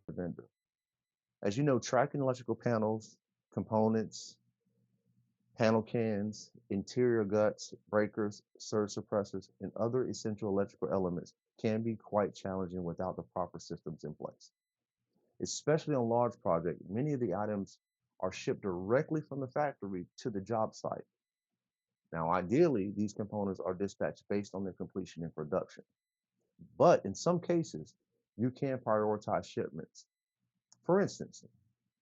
Vendor. As you know, tracking electrical panels, components, panel cans, interior guts, breakers, surge suppressors, and other essential electrical elements can be quite challenging without the proper systems in place. Especially on large projects, many of the items are shipped directly from the factory to the job site. Now, ideally, these components are dispatched based on their completion in production. But in some cases, you can prioritize shipments. For instance,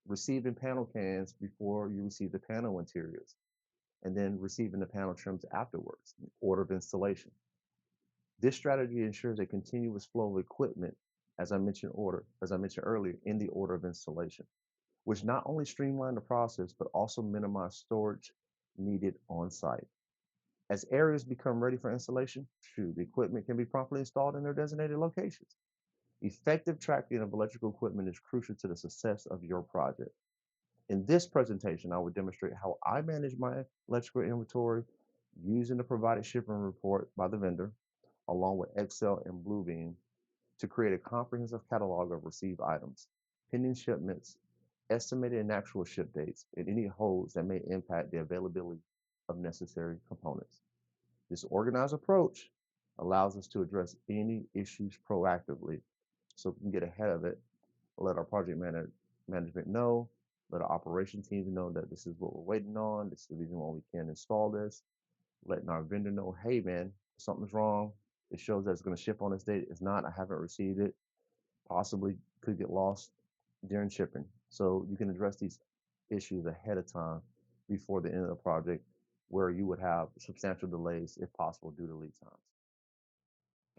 receiving panel cans before you receive the panel interiors, and then receiving the panel trims afterwards, order of installation. This strategy ensures a continuous flow of equipment, as I mentioned earlier, in the order of installation, which not only streamline the process, but also minimize storage needed on site. As areas become ready for installation, the equipment can be promptly installed in their designated locations. Effective tracking of electrical equipment is crucial to the success of your project. In this presentation, I will demonstrate how I manage my electrical inventory using the provided shipping report by the vendor, along with Excel and Bluebeam, to create a comprehensive catalog of received items, pending shipments, estimated and actual ship dates, and any holds that may impact the availability of necessary components. This organized approach allows us to address any issues proactively so we can get ahead of it, let our management know, let our operation teams know that this is what we're waiting on, this is the reason why we can't install this, letting our vendor know, hey man, something's wrong. It shows that it's going to ship on this date. It's not, I haven't received it. Possibly could get lost during shipping. So you can address these issues ahead of time before the end of the project, where you would have substantial delays if possible due to lead times.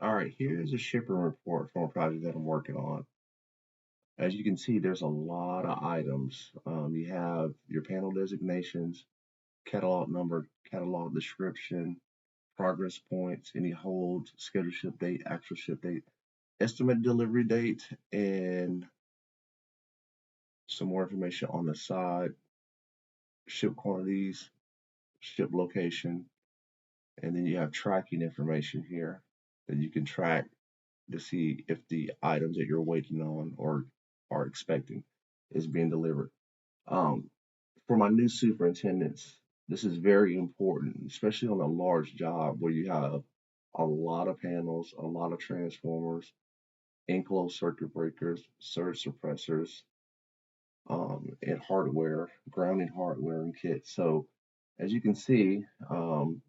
All right, here's a shipping report from a project that I'm working on. As you can see, there's a lot of items. You have your panel designations, catalog number, catalog description, progress points, any holds, scheduled ship date, actual ship date, estimated delivery date, and some more information on the side, ship quantities, ship location, and then you have tracking information here that you can track to see if the items that you're waiting on or are expecting is being delivered. Um, for my new superintendents, this is very important, especially on a large job where you have a lot of panels, a lot of transformers, enclosed circuit breakers, surge suppressors, and hardware, grounding hardware and kits. So as you can see,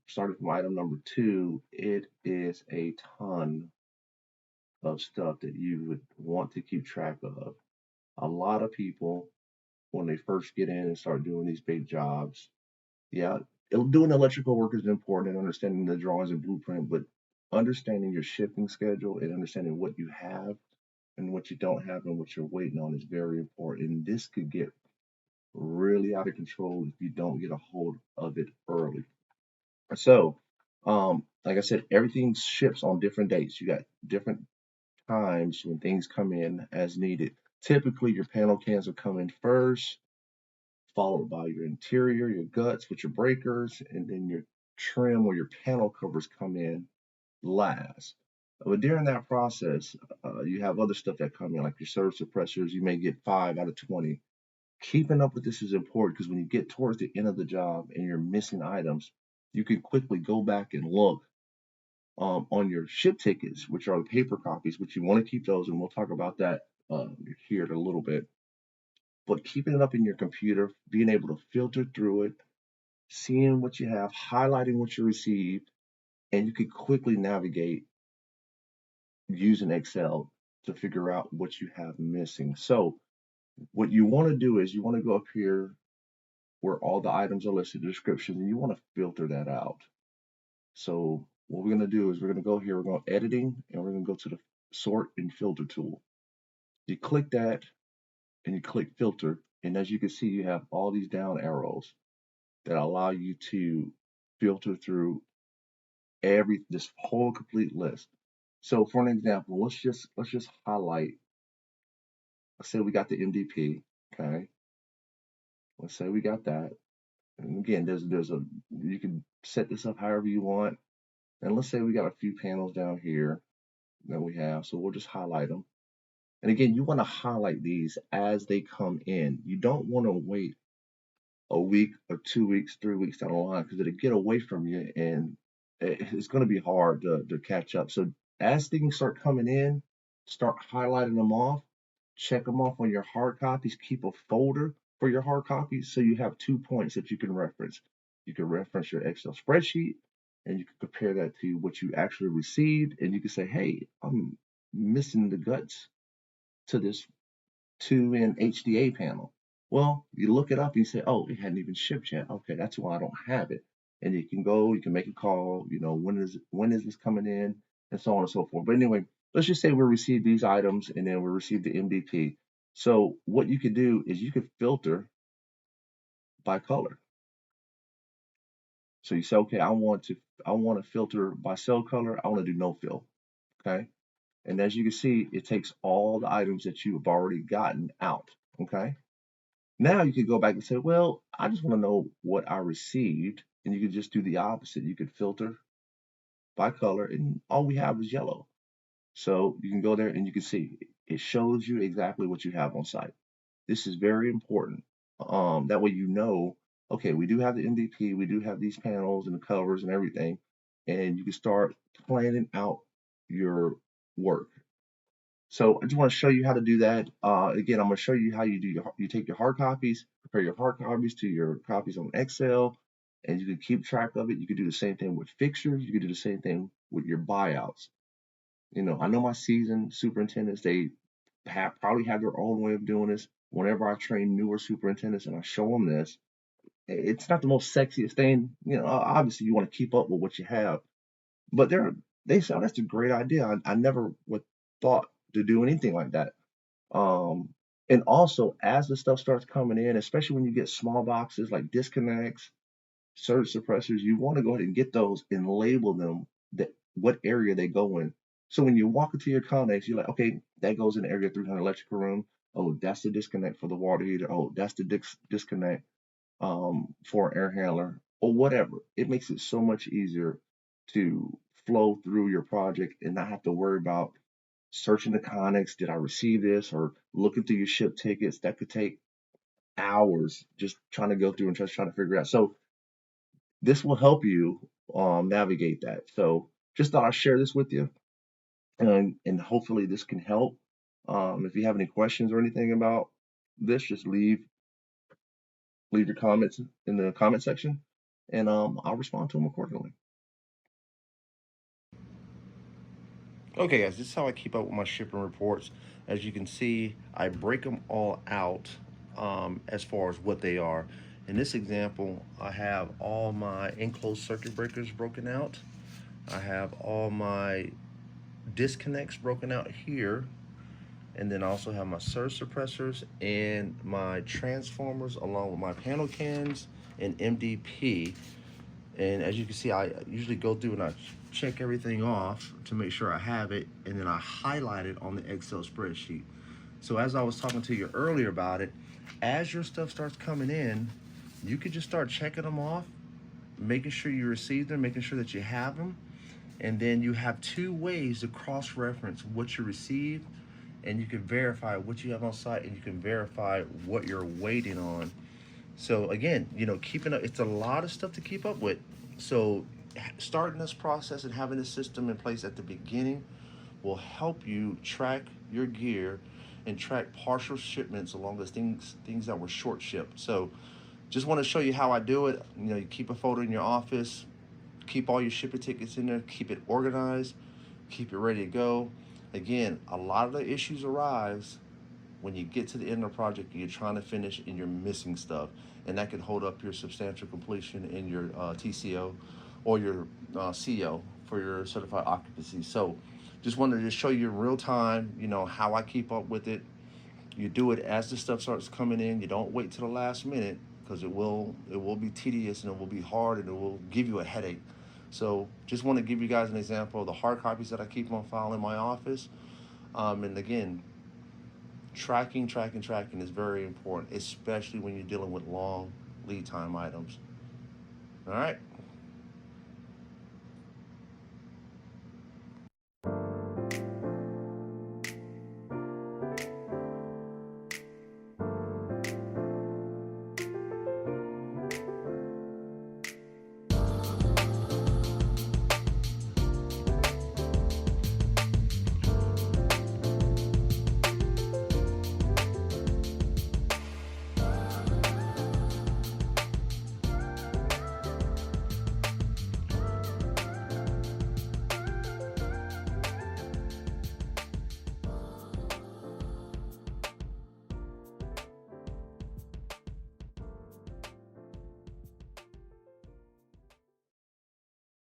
starting from item number 2, it is a ton of stuff that you would want to keep track of. A lot of people, when they first get in and start doing these big jobs, yeah, doing electrical work is important and understanding the drawings and blueprint, but understanding your shipping schedule and understanding what you have and what you don't have and what you're waiting on is very important. And this could get really out of control if you don't get a hold of it early. So, like I said, everything ships on different dates. You got different times when things come in as needed. Typically, your panel cans will come in first, followed by your interior, your guts with your breakers, and then your trim or your panel covers come in last. But during that process, you have other stuff that come in, like your surge suppressors. You may get 5 out of 20. Keeping up with this is important because when you get towards the end of the job and you're missing items, you can quickly go back and look on your ship tickets, which are the paper copies, which you want to keep those, and we'll talk about that here in a little bit. But keeping it up in your computer, being able to filter through it, seeing what you have, highlighting what you received, and you can quickly navigate using Excel to figure out what you have missing. So what you want to do is you want to go up here where all the items are listed, descriptions, and you want to filter that out. So what we're going to do is we're going to go here, we're going to editing, and we're going to go to the sort and filter tool. You click that and you click filter, and as you can see, you have all these down arrows that allow you to filter through this whole complete list. So for an example, let's just highlight. Let's say we got the MDP. Okay. Let's say we got that. And again, there's a you can set this up however you want. And let's say we got a few panels down here that we have. So we'll just highlight them. And again, you want to highlight these as they come in. You don't want to wait a week or 2 weeks, 3 weeks down the line because it'll get away from you and it's going to be hard to catch up. So as things start coming in, start highlighting them off, check them off on your hard copies, keep a folder for your hard copies so you have 2 points that you can reference. You can reference your Excel spreadsheet and you can compare that to what you actually received and you can say, hey, I'm missing the guts to this 2 in HDA panel. Well, you look it up and you say, oh, it hadn't even shipped yet. Okay, that's why I don't have it. And you can go, you can make a call, when is this coming in, and so on and so forth. But anyway, let's just say we received these items and then we received the MDP. So what you could do is you could filter by color. So you say, okay, I want to filter by cell color. I want to do no fill. Okay. And as you can see, it takes all the items that you have already gotten out. Okay. Now you could go back and say, well, I just want to know what I received. And you could just do the opposite. You could filter by color, and all we have is yellow. So you can go there and you can see it shows you exactly what you have on site. This is very important. That way you know, okay, we do have the MVP, we do have these panels and the covers and everything, and you can start planning out your work. So I just want to show you how to do that. Again, I'm going to show you how you take your hard copies, compare your hard copies to your copies on Excel, and you can keep track of it. You can do the same thing with fixtures. You can do the same thing with your buyouts. I know my seasoned superintendents, they probably have their own way of doing this. Whenever I train newer superintendents and I show them this, it's not the most sexiest thing. Obviously you want to keep up with what you have, but they say, oh, that's a great idea. I never would thought to do anything like that. Um, and also, as the stuff starts coming in, especially when you get small boxes like disconnects, surge suppressors, you want to go ahead and get those and label them that what area they go in. So when you walk into your connects, you're like, okay, that goes in area 300 electrical room. Oh, that's the disconnect for the water heater. Oh, that's the disconnect for an air handler or whatever. It makes it so much easier to flow through your project and not have to worry about searching the connects. Did I receive this? Or looking through your ship tickets. That could take hours just trying to go through and just trying to figure out. So this will help you navigate that. So just thought I'd share this with you, and hopefully this can help. If you have any questions or anything about this, just leave your comments in the comment section, and I'll respond to them accordingly. Okay, guys, this is how I keep up with my shipping reports. As you can see, I break them all out as far as what they are. In this example, I have all my enclosed circuit breakers broken out. I have all my disconnects broken out here. And then I also have my surge suppressors and my transformers along with my panel cans and MDP. And as you can see, I usually go through and I check everything off to make sure I have it, and then I highlight it on the Excel spreadsheet. So as I was talking to you earlier about it, as your stuff starts coming in, you could just start checking them off, making sure you receive them, making sure that you have them, and then you have two ways to cross-reference what you received, and you can verify what you have on site, and you can verify what you're waiting on. So again, keeping up, it's a lot of stuff to keep up with. So starting this process and having this system in place at the beginning will help you track your gear and track partial shipments along with things that were short shipped. So just want to show you how I do it. You keep a folder in your office, keep all your shipping tickets in there, keep it organized, keep it ready to go. Again, a lot of the issues arise when you get to the end of the project, you're trying to finish and you're missing stuff, and that can hold up your substantial completion in your TCO or your CO for your certified occupancy. So, just wanted to show you in real time, how I keep up with it. You do it as the stuff starts coming in. You don't wait till the last minute because it will be tedious and it will be hard and it will give you a headache. So just want to give you guys an example of the hard copies that I keep on file in my office. And again, tracking is very important, especially when you're dealing with long lead time items. All right.